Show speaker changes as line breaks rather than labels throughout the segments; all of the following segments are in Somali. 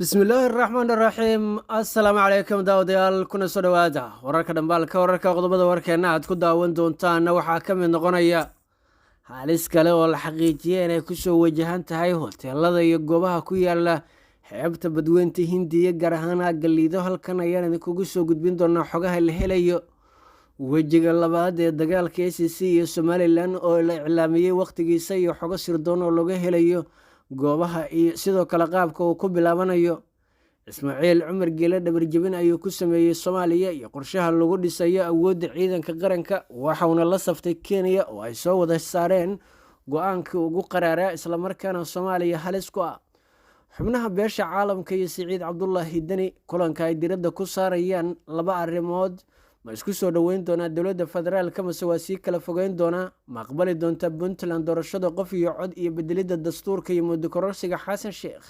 بسم الله الرحمن الرحيم السلام عليكم داوديال kuna soo dhawaada wararka dhambaalka wararka qodobada warkeena aad ku daawan doontaan waxaa ka mid noqonaya halis kale oo la xaqiijiyay inay ku soo wajahan tahay hoteelada iyo goobaha ku yaala xeebta badweynta Hindiya gaar ahaan Galiido halkan ayaan idinkugu soo gudbin doonaa xogaha la helayo wejiga labaad ee dagaalka ACC iyo Somaliland oo la iclaamiyay waqtigiisa iyo xogo sirdoon oo laga helayo goobaha iyo sidoo kale qaabka uu ku bilaabanayo Ismaaciil Cumar Geele dhabarjabin ayuu ku sameeyay Soomaaliya iyo qorshaha lagu dhisayo awoodda ciidanka qaranka waxaana la saftay Kenya oo ay soo wada saareen go'aankii ugu qaraaray isla markaana Soomaaliya halis ku ah xubnaha beesha caalamka iyo Siciid Cabdullaahi Dani kulanka ay diradda ku saarayaan laba arrimood ma isku soo dhaweyn doona dowladda federaalka mase waa sii kala fogeyn doona ma aqbali doonta Puntland doorashada qof iyo cod iyo bedelida dastuurka iyo muddo kororsiga Xasan Sheekh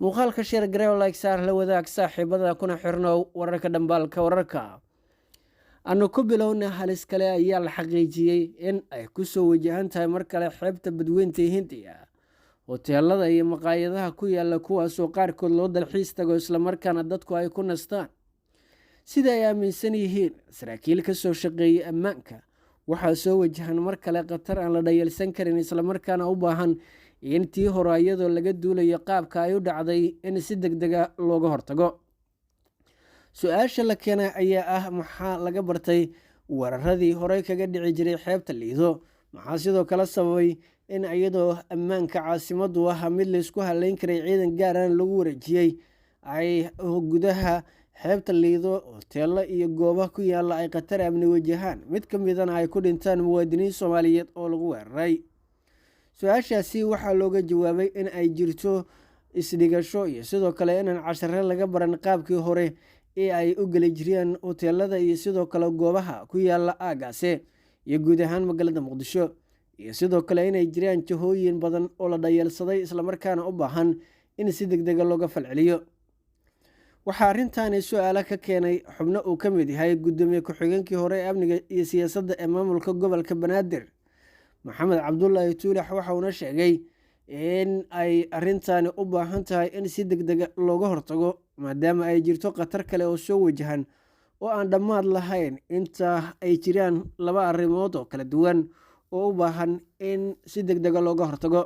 muuqaalka share gareeyo like saar la wadaag saaxiibada kuna xirno wararka dhambaalka wararka anu ku bilowna halis kale ayaa la xaqiijiyay in ay ku soo wajahan tahay mar kale xeebta badweynta Hindiya hoteelada iyo maqaayadaha ku yaala kuwaas oo qaarkood loo dalxiis tago isla markaana dadku ay ku nastaan sida ay aaminsan yihiin saraakiil ka soo shaqeeyay ammaanka waxaa soo wajahan mar kale khatar aan la dhayalsan karin isla markaana u baahan in tii hore iyadoo laga duulayo qaabka ay u dhacday in si degdeg ah looga hortago su-aasha la keenay ayaa ah maxaa laga bartay weeraradii horey kaga dhici jiray xeebta Liido maxaa sidoo kale sababay in iyadoo ammaanka caasimadu ah mid la isku haleyn karay ciidan gaar ah lagu wareejiyay ay gudaha xeebta Liido hoteelo iyo goobaha ku yaala ay khatar amni wajahaan mid ka midana ay ku dhintaan muwaadiniin Soomaaliyeed oo lagu weeraray su-aashaasi waxaa looga jawaabay in ay jirto isdhigasho iyo sidoo kale inaan cashare laga baran qaabkii hore ee ay u geli jireen hoteelada iyo sidoo kale goobaha ku yaala aagaase iyo guud ahaan magaalada Muqdisho iyo sidoo kale inay jiraan jahooyin badan oo la dhayalsaday isla markaana u baahan in si degdeg ah looga falceliyo waxaa arrintaani su'aalo ka keenay xubno uu ka mid yahay gudoomiye ku-xigeenkii hore ee amniga iyo siyaasadda ee maamulka gobolka Banaadir Maxamed Cabdullaahi Tuulax waxa uu sheegay in ay arrintaani u baahan tahay in si degdeg ah looga hortago maadaama ay jirto khatar kale oo soo wajahan oo aan dhammaad lahayn inta ay jiraan laba arrimood oo kala duwan oo u baahan in si degdeg ah looga hortago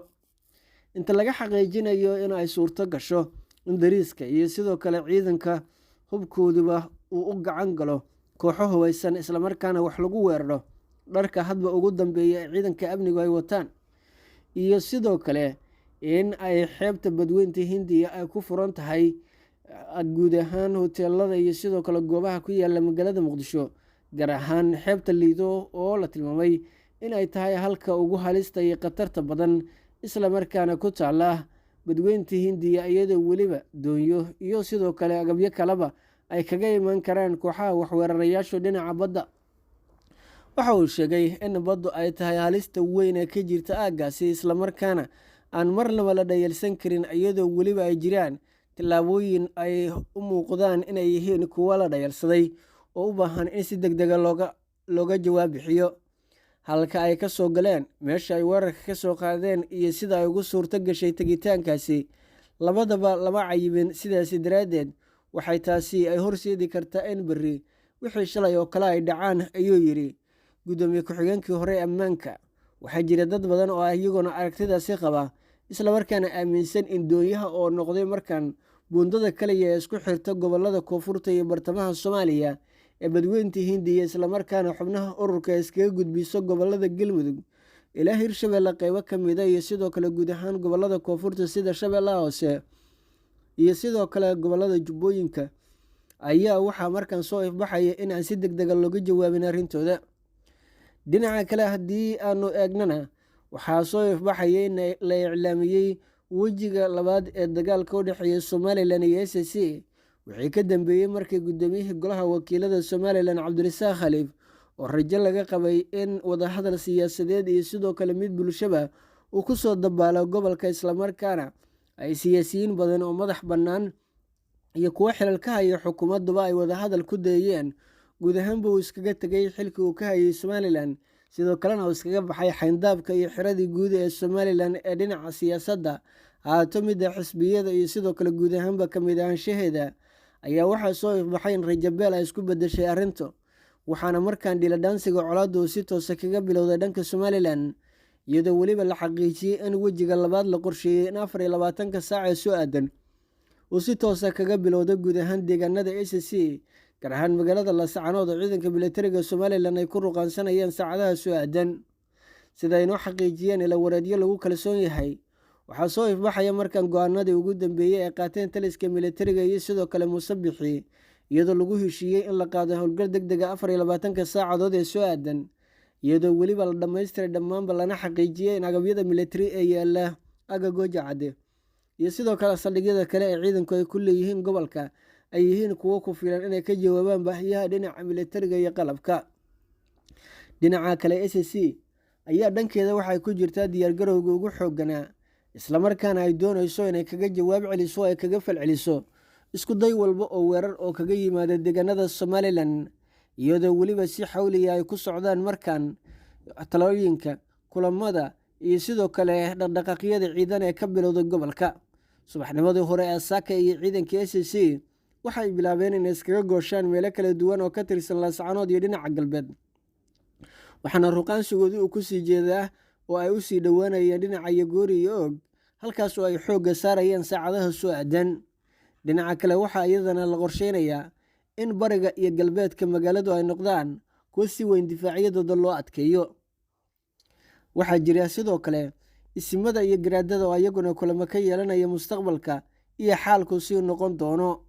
inta laga xaqiijinayo in ay suurto gasho in dariiska iyo sidoo kale ciidanka hubkooduba uu u gacan galo kooxo hubeysan isla markaana wax lagu weeraro dharka hadba ugu dambeeya ee ciidanka amnigu ay wataan iyo sidoo kale in ay xeebta badweynta Hindiya ay ku furan tahay guud ahaan hoteelada iyo sidoo kale goobaha ku yaala magaalada Muqdisho gaar ahaan xeebta Liido oo la tilmaamay in ay tahay halka ugu halista iyo khatarta badan isla markaana ku taala badweynta Hindiya iyadoo weliba doonyo iyo sidoo kale agabyo kaleba ay kaga iman karaan kooxaha waxweerarayaasha dhinaca badda waxa uu sheegay in baddu ay tahay halista weyn ee ka jirta aaggaasi isla markaana aan marnaba la dhayalsan karin iyadoo weliba ay jiraan tillaabooyin ay u muuqdaan inay yihiin kuwo la dhayalsaday oo u baahan in si degdeg ah looga jawaab bixiyo halka ay ka soo galeen meesha ay weerarka ka soo qaadeen iyo sida ay ugu suurto gashay tegitaankaasi labadaba lama cayibin sidaasi daraaddeed waxay taasi ay horseedi kartaa in berri wixii shalay oo kale ay dhacaan ayuu yidhi gudoomiye ku-xigeenkii hore ee ammaanka waxaa jira dad badan oo iyaguna aragtidaasi qaba isla markaana aaminsan in doonyaha oo noqday markan buundada kaliya ee isku xirta gobolada koonfurta iyo bartamaha Soomaaliya ee badweynta Hindiya isla markaana xubnaha ururka iskaga gudbiso gobolada Galmudug ilaa Hirshabeelle qaybo ka mid ah iyo sidoo kale guud ahaan gobolada koonfurta sida Shabeellaha Hoose iyo sidoo kale gobolada Jubbooyinka ayaa waxaa markan soo ifbaxaya in aan si degdeg ah looga jawaabin arrintooda dhinaca kale haddii aanu eegnana waxaa soo ifbaxaya in la iclaamiyay wejiga labaad ee dagaalka u dhexeeya Somaliland iyo ACC wixii ka dambeeyay markii gudoomiyihii golaha wakiilada Somaliland Cabdirasaaq Khaliif oo rajo laga qabay in wadahadal siyaasadeed iyo sidoo kale mid bulshaba uu ku soo dabaalo gobolka isla markaana ay siyaasiyiin badan oo madax bannaan iyo kuwa xilal ka haya xukuumadduba ay wadahadal ku dayeen guud ahaanba uu iskaga tegay xilkii uu ka hayay Somaliland sidoo kalena uu iskaga baxay xayndaabka iyo xiradii guud ee Somaliland ee dhinaca siyaasadda haato midda xisbiyada iyo sidoo kale guud ahaanba ka mid ahaanshaheeda ayaa waxaa soo ifbaxay in rajabeel ay isku bedeshay arrintu, waxaana markaan dhiladhaansiga colaaddu uu si toosa kaga bilowday dhanka Somalilan, iyadoo weliba la xaqiijiyey in wejiga labaad la qorsheeyey in 24 saac ee soo aadan uu si toosa kaga bilowday guud ahaan deegaanada ACC, gaar ahaan magaalada Laascaanood oo ciidanka militariga Somalilan ay ku ruqaansanayeen saacadaha soo aadan. Sida ay noo xaqiijiyeen ila wareedyo lagu kalsoon yahay, waxaa soo ifbaxaya markaan go'aanadii ugu dambeeyey ay qaateen taliska militariga iyo sidoo kale Muusabixi, iyadoo lagu heshiiyey in la qaado howlgal degdeg ah 24 saacadood ee soo aadan, iyadoo weliba la dhammaystiray dhammaanba lana xaqiijiyey in agabyada militari ee yaala aagga Gooja Cadde iyo sidoo kale saldhigyada kale ee ciidanku ay ku leeyihiin gobolka ay yihiin kuwo ku filan inay ka jawaabaan baahiyaha dhinaca militariga iyo qalabka. Dhinaca kale, ACC ayaa dhankeeda waxay ku jirtaa diyaargarowga ugu xoogganaa, islamarkaana ay doonayso inay kaga jawaab celiso oo ay kaga falceliso isku day walba oo weerar oo kaga yimaada deegaanada Somalilan, iyadoo weliba si xawliya ay ku socdaan markaan talooyinka, kulamada iyo sidoo kale dhaqdhaqaaqyada ciidan ee ka bilowday gobolka. Subaxnimadii hore ee Saaka iyo ciidanka ACC waxay bilaabeen inay iskaga gooshaan meelo kala duwan oo ka tirsan Laascaanood iyo dhinaca galbeed, waxaana ruqaansigoodii uu ku sii jeedaa oo ay u sii dhowaanayeen dhinaca Yagoori iyo Og, halkaas oo ay xoogga saarayeen saacadaha soo aadan. Dhinaca kale, waxaa iyadana la qorsheynayaa in bariga iyo galbeedka magaaladu ay noqdaan kuwo si weyn difaacyadooda loo adkeeyo. Waxaa jira sidoo kale isimada iyo garaadada oo iyaguna kulamo ka yeelanaya mustaqbalka iyo xaalku sii noqon doono.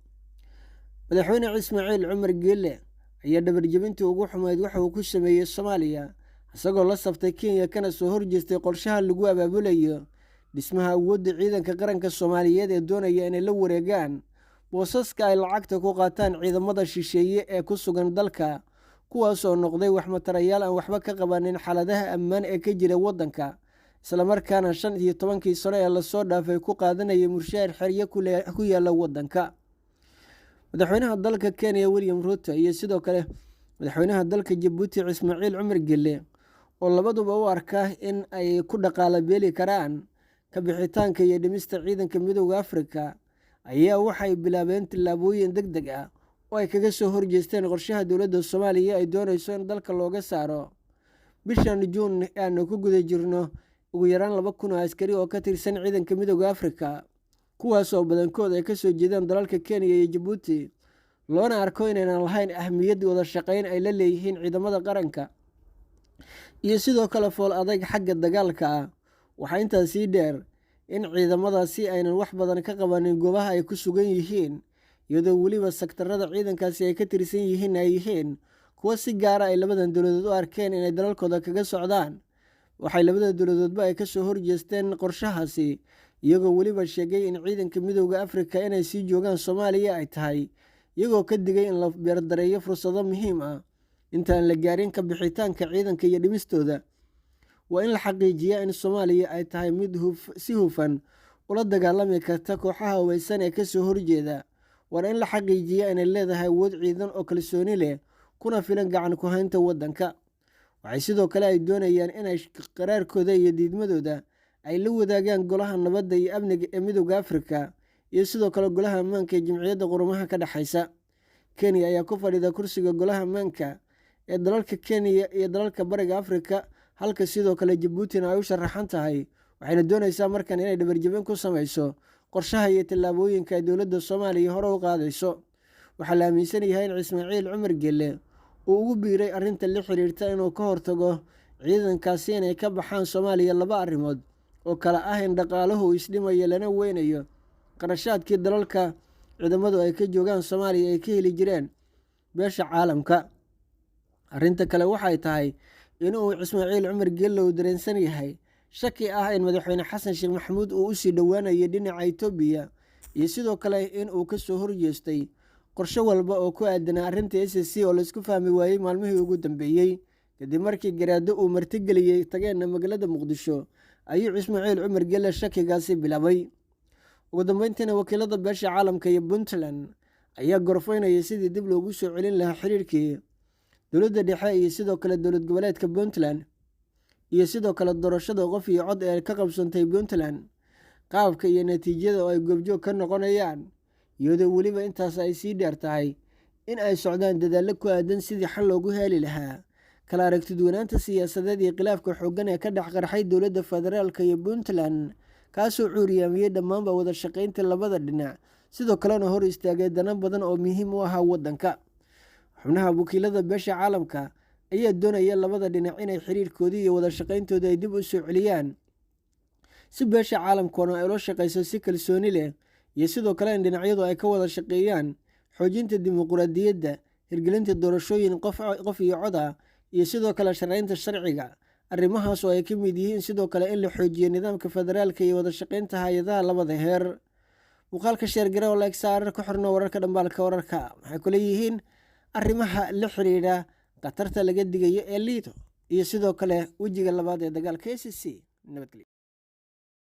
Madaxweyne Ismaaciil Cumar Geelle ayaa dhabarjebintii ugu xumayd waxa uu ku sameeyey Soomaaliya, isagoo la saftay Kenya kana soo horjeestay qorshaha lagu abaabulayo dhismaha awoodda ciidanka qaranka Soomaaliyeed ee doonaya inay la wareegaan boosaska ay lacagta ku qaataan ciidamada shisheeye ee ku sugan dalka, kuwaas oo noqday waxmatarayaal aan waxba ka qabanin xaaladaha ammaan ee ka jira waddanka, islamarkaana 15 sano ee lasoo dhaafay ku qaadanaya murshaar xeryo ku yaala waddanka. Madaxweynaha dalka Kenya William Ruto iyo sidoo kale madaxweynaha dalka Jabuuti Ismaaciil Cumar Geelle oo labaduba u arkaa in ay ku dhaqaale beeli karaan ka bixitaanka iyo dhimista ciidanka Midowga Afrika ayaa waxay bilaabeen tallaabooyin degdeg ah oo ay kaga soo horjeesteen qorshaha dowladda Soomaaliya ay doonayso in dalka looga saaro. Bishan Juun aanu ku guda jirno, ugu yaraan 2,000 oo askari oo ka tirsan ciidanka Midowga Afrika, kuwaas oo badankood ay ka soo jeedaan dalalka Kenya iyo Jabuuti, loona arko inaynan lahayn ahmiyad wada shaqayn ay la leeyihiin ciidamada qaranka iyo sidoo kale fool adag xagga dagaalka ah. Waxaa intaas sii dheer in ciidamadaasi aynan wax badan ka qabanin goobaha ay ku sugan yihiin, iyadoo weliba sektarada ciidankaasi ay ka tirsan yihiin ay yihiin kuwo si gaara ay labadan dowladood u arkeen inay dalalkooda kaga socdaan. Waxay labada dowladoodba ay ka soo horjeesteen qorshahaasi, iyagoo weliba sheegay in ciidanka Midowga Afrika inay sii joogaan Soomaaliya ay tahay, iyagoo ka digay in la beerdareeyo fursado muhiim ah intaan la gaarin ka bixitaanka ciidanka iyo dhimistooda. Waa in la xaqiijiyaa in Soomaaliya ay tahay mid si hufan ula dagaalami karta kooxaha hawaysan ee ka soo horjeeda. Waa in la xaqiijiyaa inay leedahay awood ciidan oo kalsooni leh kuna filan gacan ku haynta waddanka. Waxay sidoo kale ay doonayaan inay qaraarkooda iyo diidmadooda ay la wadaagaan Golaha Nabadda iyo Amniga ee Midowga Afrika iyo sidoo kale Golaha Ammaanka ee Jamciyadda Quruumaha ka dhexaysa. Kenya ayaa ku fadhida kursiga Golaha Ammaanka ee dalalka Kenya iyo dalalka Bariga Afrika, halka sidoo kale Jabuutina ay u sharaxan tahay, waxayna doonaysaa markan inay dhabarjebin ku samayso qorshaha iyo tallaabooyinka ay dowladda Soomaaliya hore u qaadayso. Waxaa la aaminsan yahay in Ismaaciil Cumar Geelle uu ugu biiray arrinta la xiriirta inuu ka hortago ciidankaasi inay ka baxaan Soomaaliya 2 arrimood oo kala ah in dhaqaaluhu isdhimayo lana weynayo qarashaadkii dalalka ciidamadu ay ka joogaan Soomaaliya ay ka heli jireen beesha caalamka. Arrinta kale waxay tahay in uu Ismaaciil Cumar Geelle uu dareensan yahay shaki ah in madaxweyne Xasan Sheekh Maxamuud uu u sii dhowaanayo dhinaca Itoobiya, iyo sidoo kale in uu ka soo horjeestay qorshe walba oo ku aadanaa arrinta ACC oo la isku fahmi waayey maalmihii ugu dambeeyey. Kadib markii garaado uu martigeliyey tageenna magaalada Muqdisho, ayuu Ismaaciil Cumar Geelle shakigaasi bilaabay. Ugu dambeyntiina, wakiilada beesha caalamka iyo Puntland ayaa gorfaynaya sidii dib loogu soo celin lahaa xiriirkii dowladda dhexe iyo sidoo kale dowlad goboleedka Puntland, iyo sidoo kale doorashada qof iyo cod ee ka qabsantay Puntland, qaabka iyo natiijada oo ay goobjoog ka noqonayaan, iyadoo weliba intaas ay sii dheer tahay in ay socdaan dadaallo ku aadan sidii xal loogu heli lahaa kala aragtidwanaanta siyaasadeed iyo khilaafka xooggan ee ka dhex qarxay dowladda federaalka iyo Puntland, kaasoo cuuriyaamiyey dhammaanba wada shaqaynta labada dhinac, sidoo kalena hor istaagay dano badan oo muhiim u ahaa waddanka. Xubnaha wakiilada beesha caalamka ayaa doonaya labada dhinac inay xiriirkoodii iyo wada shaqayntooda ay dib u soo celiyaan, si beesha caalamkuna ay ula shaqayso si kalsooni leh, iyo sidoo kale in dhinacyadu ay ka wada shaqeeyaan xoojinta dimuqraadiyadda, hirgelinta doorashooyin qof iyo cod ah, iyo sidoo kale sharciyeynta sharciga. Arrimahaas oo ay ka mid yihiin sidoo kale in la xoojiyo nidaamka federaalka iyo wada shaqaynta hay'adaha labada heer. Muuqaalka sheer garow oo like saaran ku xirno wararka dhambaalka wararka waxay ku leeyihiin arrimaha la xiriira khatarta laga digayo ee liito iyo sidoo kale wejiga labaad ee dagaalka ACC. Nabadgelyo.